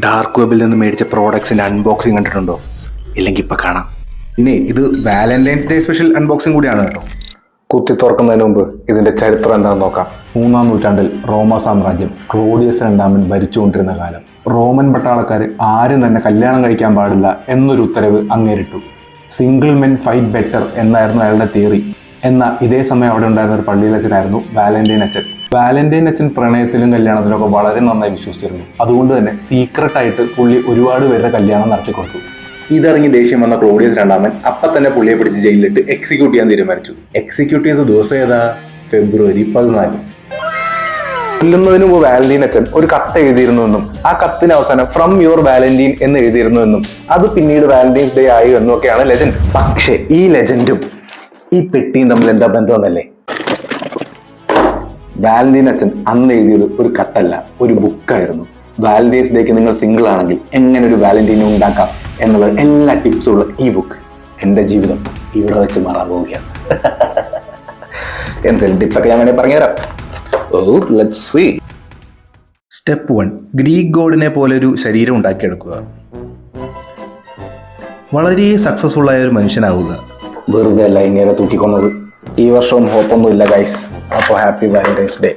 Dark വെബിൽ നിന്ന് മേടിച്ച പ്രോഡക്ട്സിൻ്റെ unboxing കണ്ടിട്ടുണ്ടോ? ഇല്ലെങ്കിൽ ഇപ്പം കാണാം. പിന്നെ ഇത് വാലന്റൈൻസ് ഡേ സ്പെഷ്യൽ അൺബോക്സിങ് കൂടിയാണ് കേട്ടോ. കുത്തി തുറക്കുന്നതിന് മുമ്പ് ഇതിൻ്റെ ചരിത്രം എന്താണെന്ന് നോക്കാം. 3-ാം നൂറ്റാണ്ടിൽ റോമ സാമ്രാജ്യം ക്ലോഡിയസ് രണ്ടാമൻ ഭരിച്ചുകൊണ്ടിരുന്ന കാലം. റോമൻ പട്ടാളക്കാർ ആരും തന്നെ കല്യാണം കഴിക്കാൻ പാടില്ല എന്നൊരു ഉത്തരവ് അങ്ങേരിട്ടു. സിംഗിൾ മെൻ ഫൈറ്റ് ബെറ്റർ എന്നായിരുന്നു അയാളുടെ തിയറി. എന്നാൽ ഇതേ സമയം അവിടെ ഉണ്ടായിരുന്ന ഒരു പള്ളിയിലച്ഛനായിരുന്നു വാലന്റൈൻ അച്ഛൻ. വാലന്റൈൻ അച്ഛൻ പ്രണയത്തിലും കല്യാണത്തിലൊക്കെ വളരെ നന്നായി വിശ്വസിച്ചിരുന്നു. അതുകൊണ്ട് തന്നെ സീക്രട്ടായിട്ട് പുള്ളി ഒരുപാട് പേരുടെ കല്യാണം നടത്തിക്കൊടുത്തു. ഇതറിഞ്ഞ് ദേഷ്യം വന്ന ക്ലോഡിയസ് രണ്ടാമൻ അപ്പം തന്നെ പുള്ളിയെ പിടിച്ച് ജയിലിലിട്ട് എക്സിക്യൂട്ട് ചെയ്യാൻ തീരുമാനിച്ചു. എക്സിക്യൂട്ട് ചെയ്ത ദിവസം ഏതാ? ഫെബ്രുവരി 14. കൊല്ലുന്നതിന് മുമ്പ് വാലന്റൈൻ അച്ഛൻ ഒരു കത്ത് എഴുതിയിരുന്നുവെന്നും ആ കത്തിന് അവസാനം ഫ്രം യുവർ വാലന്റൈൻ എന്ന് എഴുതിയിരുന്നുവെന്നും അത് പിന്നീട് വാലന്റൈൻസ് ഡേ ആയി എന്നൊക്കെയാണ് ലെജൻഡ്. പക്ഷേ ഈ ലെജൻഡും ഈ പെട്ടിയും തമ്മിൽ എന്താ ബന്ധമെന്നല്ലേ? വാലന്റൈൻ അച്ഛൻ അന്ന് എഴുതിയത് ഒരു കത്തല്ല, ഒരു ബുക്കായിരുന്നു. വാലന്റൈൻസ് ഡേക്ക് നിങ്ങൾ സിംഗിൾ ആണെങ്കിൽ എങ്ങനെ ഒരു വാലന്റൈനെ ഉണ്ടാക്കാം എന്നുള്ള എല്ലാ ടിപ്സും ഉള്ള ഈ ബുക്ക് എൻ്റെ ജീവിതം ഇവിടെ വെച്ച് മാറാൻ പോവുകയാണ്. എന്തെങ്കിലും ടിപ്സൊക്കെ ഞാൻ വേണേൽ പറഞ്ഞുതരാം. Let's see. സ്റ്റെപ്പ് 1, ഗ്രീക്ക് ഗോഡിനെ പോലെ ഒരു ശരീരം ഉണ്ടാക്കിയെടുക്കുക. വളരെ സക്സസ്ഫുൾ ആയ ഒരു മനുഷ്യനാവുക. വെറുതെ അല്ല ഇങ്ങനെ തൂക്കിക്കൊന്നത്. ഈ വർഷവും ഹോപ്പൊന്നും ഇല്ല ഗൈസ്. അപ്പോൾ ഹാപ്പി വാലന്റൈൻസ് ഡേ.